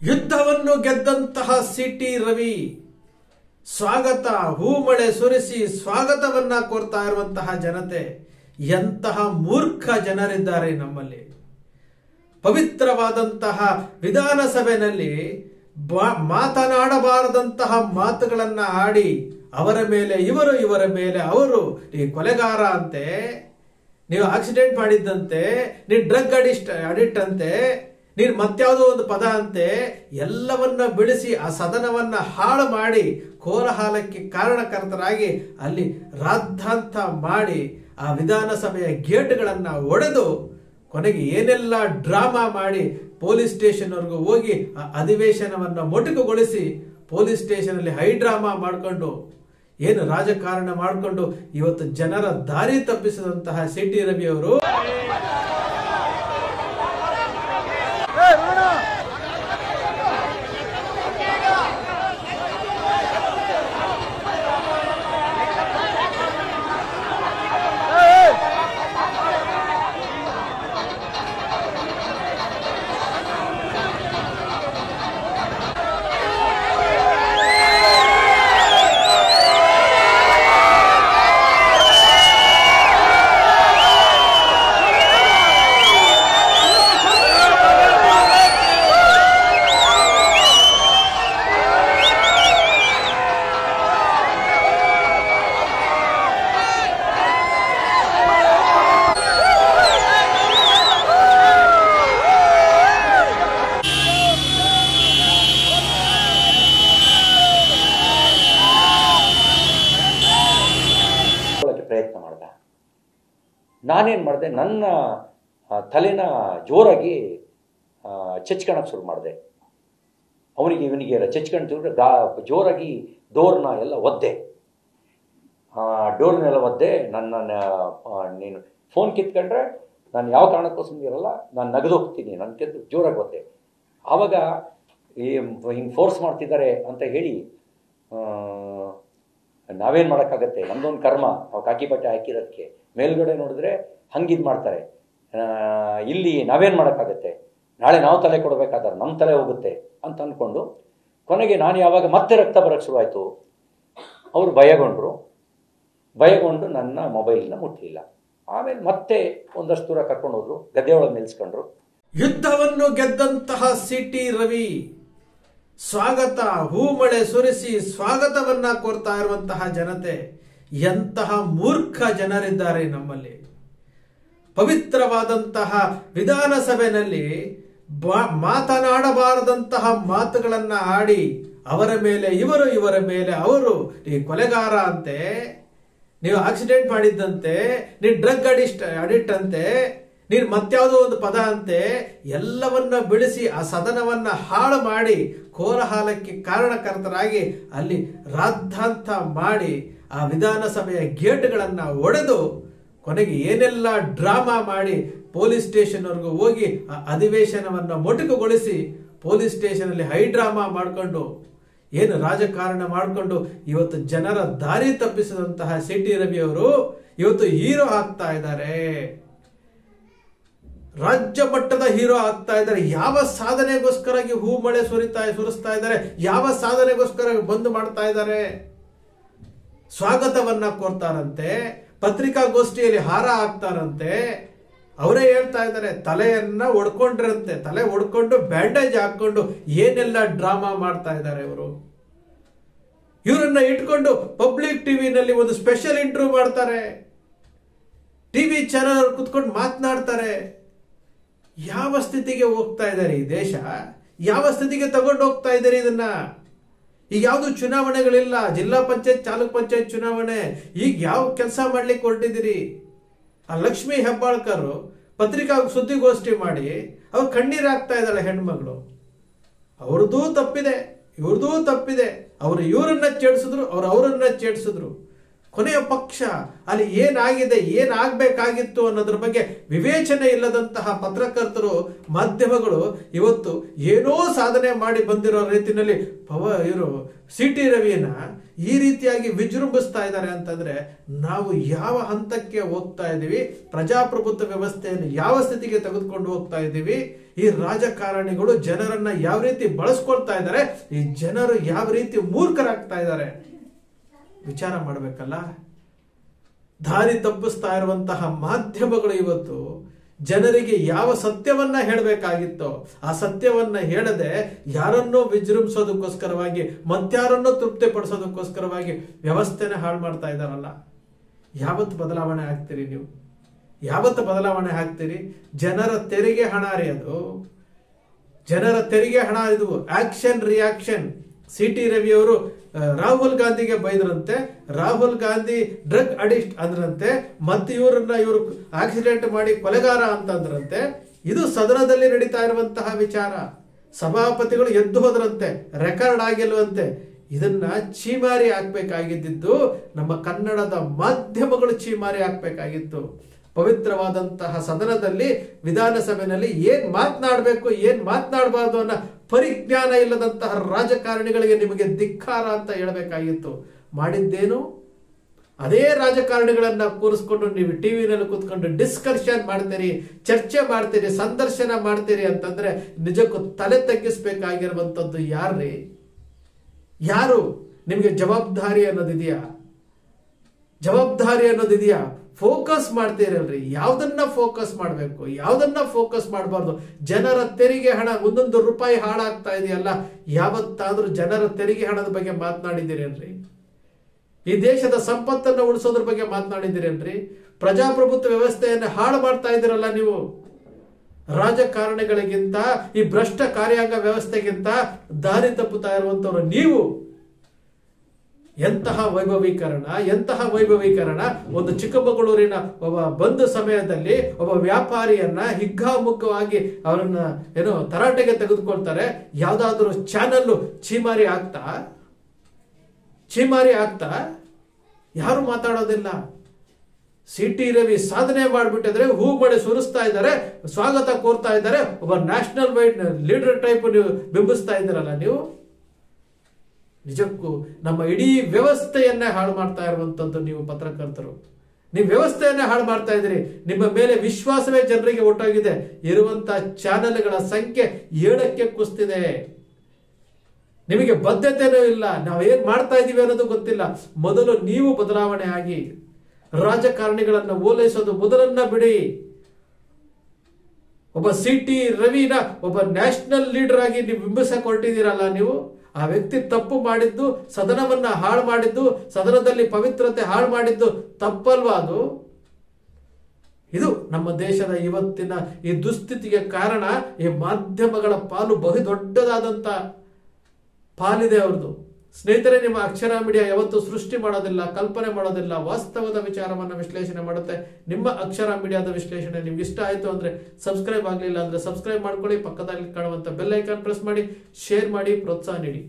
ಯುದ್ಧವನ್ನು ಗೆದ್ದಂತಹ ಸಿಟಿ ರವಿ ಸ್ವಾಗತ ಹೂಮಳೆ ಸುರಿಸಿ ಸ್ವಾಗತವನ್ನ ಕೋರ್ತಾ ಇರುವಂತಹ ಜನತೆ ಎಂತಹ ಮೂರ್ಖ ಜನರಿದ್ದಾರೆ ನಮ್ಮಲ್ಲಿ. ಪವಿತ್ರವಾದಂತಹ ವಿಧಾನಸಭೆಯಲ್ಲಿ ಮಾತನಾಡಬಾರದಂತಹ ಮಾತುಗಳನ್ನ ಆಡಿ ಅವರ ಮೇಲೆ ಇವರು ಇವರ ಮೇಲೆ ಅವರು, ಈ ಕೊಲೆಗಾರ ಅಂತೆ, ನೀವು ಆಕ್ಸಿಡೆಂಟ್ ಮಾಡಿದ್ದಂತೆ, ನೀವು ಡ್ರಗ್ ಅಡಿಕ್ಟ್ ಅಂತೆ, ನೀನು ಮತ್ಯಾವುದೋ ಒಂದು ಪದ ಅಂತೆ ಎಲ್ಲವನ್ನ ಬಿಡಿಸಿ ಆ ಸದನವನ್ನ ಹಾಳು ಮಾಡಿ ಕೋಲಾಹಲಕ್ಕೆ ಕಾರಣಕರ್ತರಾಗಿ ಅಲ್ಲಿ ರಾದ್ಧಾಂತ ಮಾಡಿ ಆ ವಿಧಾನಸಭೆಯ ಗೇಟ್ಗಳನ್ನ ಒಡೆದು ಕೊನೆಗೆ ಏನೆಲ್ಲ ಡ್ರಾಮಾ ಮಾಡಿ ಪೊಲೀಸ್ ಸ್ಟೇಷನ್ ವರೆಗೂ ಹೋಗಿ ಆ ಅಧಿವೇಶನವನ್ನ ಮೊಟಕುಗೊಳಿಸಿ ಪೊಲೀಸ್ ಸ್ಟೇಷನ್ ಅಲ್ಲಿ ಹೈ ಡ್ರಾಮಾ ಮಾಡಿಕೊಂಡು ಏನು ರಾಜಕಾರಣ ಮಾಡಿಕೊಂಡು ಇವತ್ತು ಜನರ ದಾರಿ ತಪ್ಪಿಸಿದಂತಹ ಸಿಟಿ ರವಿ ಅವರು ಪ್ರಯತ್ನ ಮಾಡ್ದ. ನಾನೇನು ಮಾಡಿದೆ, ನನ್ನ ತಲೆನ ಜೋರಾಗಿ ಚೆಚ್ಕೊಳಕ್ಕೆ ಶುರು ಮಾಡಿದೆ. ಅವನಿಗೆ ಇವನಿಗೆ ಎಲ್ಲ ಚೆಚ್ಕೊಂಡು ಜೋರಾಗಿ ಡೋರ್ನ ಎಲ್ಲ ಒದ್ದೆ, ಡೋರ್ನೆಲ್ಲ ಒದ್ದೆ. ನೀನು ಫೋನ್ ಕಿತ್ಕೊಂಡ್ರೆ ನಾನು ಯಾವ ಕಾರಣಕ್ಕೋಸ್ಕರ ಇರಲ್ಲ, ನಾನು ನಗದೋಗ್ತೀನಿ, ನನ್ನ ಕೆದ್ದು ಜೋರಾಗಿ ಒದ್ದೆ. ಆವಾಗ ಹಿಂಗೆ ಫೋರ್ಸ್ ಮಾಡ್ತಿದ್ದಾರೆ ಅಂತ ಹೇಳಿ ನಾವೇನು ಮಾಡೋಕ್ಕಾಗತ್ತೆ, ನಮ್ಮದೊಂದು ಕರ್ಮ, ನಾವು ಕಾಕಿ ಬಟ್ಟೆ ಹಾಕಿರೋದಕ್ಕೆ. ಮೇಲ್ಗಡೆ ನೋಡಿದ್ರೆ ಹಂಗಿದು ಮಾಡ್ತಾರೆ, ಇಲ್ಲಿ ನಾವೇನು ಮಾಡೋಕ್ಕಾಗತ್ತೆ, ನಾಳೆ ನಾವು ತಲೆ ಕೊಡಬೇಕಾದ್ರೆ ನಮ್ಮ ತಲೆ ಹೋಗುತ್ತೆ ಅಂತ ಅಂದ್ಕೊಂಡು ಕೊನೆಗೆ ನಾನು ಯಾವಾಗ ಮತ್ತೆ ರಕ್ತ ಬರೋಕ್ಕೆ ಶುರುವಾಯಿತು, ಅವರು ಭಯಗೊಂಡು ನನ್ನ ಮೊಬೈಲನ್ನ ಮುಟ್ಟಲಿಲ್ಲ. ಆಮೇಲೆ ಮತ್ತೆ ಒಂದಷ್ಟು ದೂರ ಕರ್ಕೊಂಡು ಹೋದ್ರು, ಗದ್ದೆ ಒಳಗೆ ನಿಲ್ಲಿಸ್ಕೊಂಡ್ರು. ಯುದ್ಧವನ್ನು ಗೆದ್ದಂತಹ ಸಿಟಿ ರವಿ ಸ್ವಾಗತ ಹೂಮಳೆ ಸುರಿಸಿ ಸ್ವಾಗತವನ್ನ ಕೋರ್ತಾ ಇರುವಂತಹ ಜನತೆ ಎಂತಹ ಮೂರ್ಖ ಜನರಿದ್ದಾರೆ ನಮ್ಮಲ್ಲಿ. ಪವಿತ್ರವಾದಂತಹ ವಿಧಾನಸಭೆಯಲ್ಲಿ ಮಾತನಾಡಬಾರದಂತಹ ಮಾತುಗಳನ್ನ ಆಡಿ ಅವರ ಮೇಲೆ ಇವರು ಇವರ ಮೇಲೆ ಅವರು, ಈ ಕೊಲೆಗಾರ ಅಂತೆ, ನೀವು ಆಕ್ಸಿಡೆಂಟ್ ಮಾಡಿದ್ದಂತೆ, ನೀವು ಡ್ರಗ್ ಅಡಿಕ್ಟ್ ಅಂತೆ, ನೀನು ಮತ್ಯಾವುದೋ ಒಂದು ಪದ ಅಂತೆ ಎಲ್ಲವನ್ನ ಬಿಡಿಸಿ ಆ ಸದನವನ್ನ ಹಾಳು ಮಾಡಿ ಕೋಲಾಹಲಕ್ಕೆ ಕಾರಣಕರ್ತರಾಗಿ ಅಲ್ಲಿ ರಾದ್ಧಾಂತ ಮಾಡಿ ಆ ವಿಧಾನಸಭೆಯ ಗೇಟ್ಗಳನ್ನ ಒಡೆದು ಕೊನೆಗೆ ಏನೆಲ್ಲ ಡ್ರಾಮಾ ಮಾಡಿ ಪೊಲೀಸ್ ಸ್ಟೇಷನ್ ವರೆಗೂ ಹೋಗಿ ಆ ಅಧಿವೇಶನವನ್ನ ಮೊಟಕುಗೊಳಿಸಿ ಪೊಲೀಸ್ ಸ್ಟೇಷನ್ ಅಲ್ಲಿ ಹೈ ಡ್ರಾಮಾ ಮಾಡಿಕೊಂಡು ಏನು ರಾಜಕಾರಣ ಮಾಡಿಕೊಂಡು ಇವತ್ತು ಜನರ ದಾರಿ ತಪ್ಪಿಸಿದಂತಹ ಸಿಟಿ ರವಿ ಅವರು ಇವತ್ತು ಹೀರೋ ಆಗ್ತಾ ಇದ್ದಾರೆ, ರಾಜ್ಯ ಮಟ್ಟದ ಹೀರೋ ಆಗ್ತಾ ಇದ್ದಾರೆ. ಯಾವ ಸಾಧನೆಗೋಸ್ಕರ ಹೂಮಳೆ ಸುರಿಸ್ತಾ ಇದ್ದಾರೆ, ಯಾವ ಸಾಧನೆಗೋಸ್ಕರ ಬಂದ್ ಮಾಡ್ತಾ ಇದ್ದಾರೆ, ಸ್ವಾಗತವನ್ನ ಕೋರ್ತಾರಂತೆ, ಪತ್ರಿಕಾಗೋಷ್ಠಿಯಲ್ಲಿ ಹಾರ ಹಾಕ್ತಾರಂತೆ. ಅವರೇ ಹೇಳ್ತಾ ಇದ್ದಾರೆ, ತಲೆಯನ್ನ ಒಡ್ಕೊಂಡ್ರಂತೆ, ತಲೆ ಒಡ್ಕೊಂಡು ಬ್ಯಾಂಡೇಜ್ ಹಾಕೊಂಡು ಏನೆಲ್ಲ ಡ್ರಾಮಾ ಮಾಡ್ತಾ ಇದ್ದಾರೆ ಇವರು. ಇವರನ್ನ ಇಟ್ಕೊಂಡು ಪಬ್ಲಿಕ್ ಟಿವಿನಲ್ಲಿ ಒಂದು ಸ್ಪೆಷಲ್ ಇಂಟರ್ವ್ಯೂ ಮಾಡ್ತಾರೆ, ಟಿವಿ ಚಾನೆಲ್ ಕುತ್ಕೊಂಡು ಮಾತನಾಡ್ತಾರೆ. ಯಾವ ಸ್ಥಿತಿಗೆ ಹೋಗ್ತಾ ಇದ್ದಾರೆ ಈ ದೇಶ, ಯಾವ ಸ್ಥಿತಿಗೆ ತಗೊಂಡು ಹೋಗ್ತಾ ಇದ್ದಾರೆ ಇದನ್ನ. ಈಗ ಯಾವ್ದು ಚುನಾವಣೆಗಳಿಲ್ಲ, ಜಿಲ್ಲಾ ಪಂಚಾಯತ್ ತಾಲೂಕ್ ಪಂಚಾಯತ್ ಚುನಾವಣೆ, ಈಗ ಯಾವ ಕೆಲಸ ಮಾಡ್ಲಿಕ್ಕೆ ಹೊರಟಿದ್ದೀರಿ? ಆ ಲಕ್ಷ್ಮೀ ಹೆಬ್ಬಾಳ್ಕರ್ ಪತ್ರಿಕಾ ಸುದ್ದಿಗೋಷ್ಠಿ ಮಾಡಿ ಅವ್ರು ಕಣ್ಣೀರಾಗ್ತಾ ಇದ್ದಾಳೆ ಹೆಣ್ಮಗಳು. ಅವ್ರದ್ದೂ ತಪ್ಪಿದೆ, ಇವ್ರದ್ದೂ ತಪ್ಪಿದೆ. ಅವರು ಇವರನ್ನ ಚೇಡಿಸಿದ್ರು, ಅವರನ್ನ ಚೇಡಿಸಿದ್ರು. ಕೊನೆಯ ಪಕ್ಷ ಅಲ್ಲಿ ಏನಾಗಿದೆ, ಏನಾಗಬೇಕಾಗಿತ್ತು ಅನ್ನೋದ್ರ ಬಗ್ಗೆ ವಿವೇಚನೆ ಇಲ್ಲದಂತಹ ಪತ್ರಕರ್ತರು, ಮಾಧ್ಯಮಗಳು ಇವತ್ತು ಏನೋ ಸಾಧನೆ ಮಾಡಿ ಬಂದಿರೋ ರೀತಿಯಲ್ಲಿ ಇವರು CT ರವಿಯನ್ನ ಈ ರೀತಿಯಾಗಿ ವಿಜೃಂಭಿಸ್ತಾ ಇದ್ದಾರೆ ಅಂತಂದ್ರೆ ನಾವು ಯಾವ ಹಂತಕ್ಕೆ ಹೋಗ್ತಾ ಇದ್ದೀವಿ, ಪ್ರಜಾಪ್ರಭುತ್ವ ವ್ಯವಸ್ಥೆಯನ್ನು ಯಾವ ಸ್ಥಿತಿಗೆ ತೆಗೆದುಕೊಂಡು ಹೋಗ್ತಾ ಇದ್ದೀವಿ, ಈ ರಾಜಕಾರಣಿಗಳು ಜನರನ್ನ ಯಾವ ರೀತಿ ಬಳಸ್ಕೊಳ್ತಾ ಇದ್ದಾರೆ, ಈ ಜನರು ಯಾವ ರೀತಿ ಮೂರ್ಖರಾಗ್ತಾ ಇದ್ದಾರೆ ವಿಚಾರ ಮಾಡಬೇಕಲ್ಲ. ದಾರಿ ತಪ್ಪಿಸ್ತಾ ಇರುವಂತಹ ಮಾಧ್ಯಮಗಳು ಇವತ್ತು ಜನರಿಗೆ ಯಾವ ಸತ್ಯವನ್ನ ಹೇಳಬೇಕಾಗಿತ್ತೋ ಆ ಸತ್ಯವನ್ನ ಹೇಳದೆ ಯಾರನ್ನೋ ವಿಜೃಂಭಿಸೋದಕ್ಕೋಸ್ಕರವಾಗಿ ಮತ್ತಾರನ್ನೋ ತೃಪ್ತಿಪಡಿಸೋದಕ್ಕೋಸ್ಕರವಾಗಿ ವ್ಯವಸ್ಥೆನ ಹಾಳು ಮಾಡ್ತಾ ಇದ್ದಾರಲ್ಲ. ಯಾವತ್ತು ಬದಲಾವಣೆ ಆಗ್ತೀರಿ ನೀವು? ಯಾವತ್ತು ಬದಲಾವಣೆ ಆಗ್ತೀರಿ? ಜನರ ತೆರಿಗೆ ಹಣ ರೀ ಅದು, ಜನರ ತೆರಿಗೆ ಹಣ. ಇದು ಆಕ್ಷನ್ ರಿಯಾಕ್ಷನ್. CT ರವಿ ಅವರು ರಾಹುಲ್ ಗಾಂಧಿಗೆ ಬೈದ್ರಂತೆ, ರಾಹುಲ್ ಗಾಂಧಿ ಡ್ರಗ್ ಅಡಿಕ್ಟ್ ಅಂದ್ರಂತೆ, ಮತ್ತೆ ಇವರು ಆಕ್ಸಿಡೆಂಟ್ ಮಾಡಿ ಕೊಲೆಗಾರ ಅಂತಂದ್ರಂತೆ. ಇದು ಸದನದಲ್ಲಿ ನಡೀತಾ ಇರುವಂತಹ ವಿಚಾರ. ಸಭಾಪತಿಗಳು ಎದ್ದು ಹೋದ್ರಂತೆ, ರೆಕಾರ್ಡ್ ಆಗಿಲ್ವಂತೆ. ಇದನ್ನ ಚೀಮಾರಿ ಹಾಕ್ಬೇಕಾಗಿದ್ದು ನಮ್ಮ ಕನ್ನಡದ ಮಾಧ್ಯಮಗಳು ಚೀಮಾರಿ ಹಾಕ್ಬೇಕಾಗಿತ್ತು. ಪವಿತ್ರವಾದಂತಹ ಸದನದಲ್ಲಿ, ವಿಧಾನಸಭೆಯಲ್ಲಿ ಏನ್ ಮಾತನಾಡಬೇಕು, ಏನ್ ಮಾತನಾಡಬಾರ್ದು ಅನ್ನೋ ಪರಿಜ್ಞಾನ ಇಲ್ಲದಂತಹ ರಾಜಕಾರಣಿಗಳಿಗೆ ನಿಮಗೆ ಧಿಕ್ಕಾರ ಅಂತ ಹೇಳಬೇಕಾಗಿತ್ತು. ಮಾಡಿದ್ದೇನು? ಅದೇ ರಾಜಕಾರಣಿಗಳನ್ನ ಕೂರಿಸ್ಕೊಂಡು ನೀವು ಟಿವಿನಲ್ಲಿ ಕೂತ್ಕೊಂಡು ಡಿಸ್ಕಷನ್ ಮಾಡ್ತೀರಿ, ಚರ್ಚೆ ಮಾಡ್ತೀರಿ, ಸಂದರ್ಶನ ಮಾಡ್ತೀರಿ ಅಂತಂದ್ರೆ ನಿಜಕ್ಕೂ ತಲೆ ತಗ್ಗಿಸ್ಬೇಕಾಗಿರುವಂತದ್ದು ಯಾರ್ರೀ? ಯಾರು? ನಿಮಗೆ ಜವಾಬ್ದಾರಿ ಅನ್ನೋದಿದೆಯಾ? ಜವಾಬ್ದಾರಿ ಅನ್ನೋದಿದೆಯಾ? ಫೋಕಸ್ ಮಾಡ್ತೀರಲ್ರಿ. ಯಾವ್ದನ್ನ ಫೋಕಸ್ ಮಾಡಬೇಕು, ಯಾವ್ದನ್ನ ಫೋಕಸ್ ಮಾಡಬಾರ್ದು? ಜನರ ತೆರಿಗೆ ಹಣ, ಒಂದೊಂದು ರೂಪಾಯಿ ಹಾಳಾಗ್ತಾ ಇದೆಯಲ್ಲ, ಯಾವತ್ತಾದ್ರೂ ಜನರ ತೆರಿಗೆ ಹಣದ ಬಗ್ಗೆ ಮಾತನಾಡಿದ್ದೀರೇನ್ರಿ? ಈ ದೇಶದ ಸಂಪತ್ತನ್ನು ಉಳಿಸೋದ್ರ ಬಗ್ಗೆ ಮಾತನಾಡಿದ್ದೀರೇನ್ರಿ? ಪ್ರಜಾಪ್ರಭುತ್ವ ವ್ಯವಸ್ಥೆಯನ್ನು ಹಾಳು ಮಾಡ್ತಾ ಇದ್ದೀರಲ್ಲ ನೀವು. ರಾಜಕಾರಣಿಗಳಿಗಿಂತ ಈ ಭ್ರಷ್ಟ ಕಾರ್ಯಾಂಗ ವ್ಯವಸ್ಥೆಗಿಂತ ದಾರಿ ತಪ್ಪುತ್ತಾ ಇರುವಂತವ್ರು ನೀವು. ಎಂತಹ ವೈಭವೀಕರಣ, ಎಂತಹ ವೈಭವೀಕರಣ! ಒಂದು ಚಿಕ್ಕಮಗಳೂರಿನ ಒಬ್ಬ ಬಂದ ಸಮಯದಲ್ಲಿ ಒಬ್ಬ ವ್ಯಾಪಾರಿಯನ್ನ ಹಿಗ್ಗಾಮುಗ್ಗವಾಗಿ ಅವರನ್ನ ತರಾಟೆಗೆ ತೆಗೆದುಕೊಳ್ತಾರೆ. ಯಾವ್ದಾದ್ರು ಚಾನಲ್ ಚೀಮಾರಿ ಆಗ್ತಾ ಯಾರು ಮಾತಾಡೋದಿಲ್ಲ. CT ರವಿ ಸಾಧನೆ ಮಾಡ್ಬಿಟ್ಟಿದ್ರೆ ಹೂ ಮಳೆ ಸುರಿಸ್ತಾ ಇದ್ದಾರೆ, ಸ್ವಾಗತ ಕೋರ್ತಾ ಇದ್ದಾರೆ. ಒಬ್ಬ ನ್ಯಾಷನಲ್ ವೈಡ್ ಲೀಡರ್ ಟೈಪ್ ನೀವು ಬಿಂಬಿಸ್ತಾ ಇದ್ದೀರಲ್ಲ ನೀವು. ನಿಜಕ್ಕೂ ನಮ್ಮ ಇಡೀ ವ್ಯವಸ್ಥೆಯನ್ನೇ ಹಾಳು ಮಾಡ್ತಾ ಇರುವಂತದ್ದು ನೀವು ಪತ್ರಕರ್ತರು. ನೀವು ವ್ಯವಸ್ಥೆಯನ್ನೇ ಹಾಳು ಮಾಡ್ತಾ ಇದ್ದೀರಿ. ನಿಮ್ಮ ಮೇಲೆ ವಿಶ್ವಾಸವೇ ಜನರಿಗೆ ಒಟ್ಟೋಗಿದೆ. ಇರುವಂತಹ ಚಾನೆಲ್ಗಳ ಸಂಖ್ಯೆ 7ಕ್ಕೆ ಕುಸ್ತಿದೆ. ನಿಮಗೆ ಬದ್ಧತೆನೂ ಇಲ್ಲ. ನಾವು ಏನ್ ಮಾಡ್ತಾ ಇದೀವಿ ಅನ್ನೋದು ಗೊತ್ತಿಲ್ಲ. ಮೊದಲು ನೀವು ಬದಲಾವಣೆ ಆಗಿ ರಾಜಕಾರಣಿಗಳನ್ನ ಓಲೈಸೋದು ಮೊದಲನ್ನ ಬಿಡಿ. ಒಬ್ಬ CT ರವಿನ ಒಬ್ಬ ನ್ಯಾಷನಲ್ ಲೀಡರ್ ಆಗಿ ನೀವು ಬಿಂಬಿಸಕ್ಕೆ ಹೊರಟಿದ್ದೀರಲ್ಲ ನೀವು. ಆ ವ್ಯಕ್ತಿ ತಪ್ಪು ಮಾಡಿದ್ದು, ಸದನವನ್ನ ಹಾಳು ಮಾಡಿದ್ದು, ಸದನದಲ್ಲಿ ಪವಿತ್ರತೆ ಹಾಳು ಮಾಡಿದ್ದು ತಪ್ಪಲ್ವಾ ಅದು? ಇದು ನಮ್ಮ ದೇಶದ ಇವತ್ತಿನ ಈ ದುಸ್ಥಿತಿಗೆ ಕಾರಣ. ಈ ಮಾಧ್ಯಮಗಳ ಪಾಲು ಬಹು ದೊಡ್ಡದಾದಂತ ಪಾಲಿದೆ ಅವ್ರದ್ದು. ಸ್ನೇಹಿತರೆ, ನಿಮ್ಮ ಅಕ್ಷರ ಮೀಡಿಯಾ ಯಾವತ್ತೂ ಸೃಷ್ಟಿ ಮಾಡೋದಿಲ್ಲ, ಕಲ್ಪನೆ ಮಾಡೋದಿಲ್ಲ, ವಾಸ್ತವದ ವಿಚಾರವನ್ನು ವಿಶ್ಲೇಷಣೆ ಮಾಡುತ್ತೆ. ನಿಮ್ಮ ಅಕ್ಷರ ಮೀಡಿಯಾದ ವಿಶ್ಲೇಷಣೆ ನಿಮ್ಗೆ ಇಷ್ಟ ಆಯ್ತು ಅಂದ್ರೆ ಸಬ್ಸ್ಕ್ರೈಬ್ ಆಗಲಿಲ್ಲ ಅಂದ್ರೆ ಸಬ್ಸ್ಕ್ರೈಬ್ ಮಾಡ್ಕೊಳ್ಳಿ. ಪಕ್ಕದಲ್ಲಿ ಕಾಣುವಂತ ಬೆಲ್ ಐಕಾನ್ ಪ್ರೆಸ್ ಮಾಡಿ, ಶೇರ್ ಮಾಡಿ, ಪ್ರೋತ್ಸಾಹ ನೀಡಿ.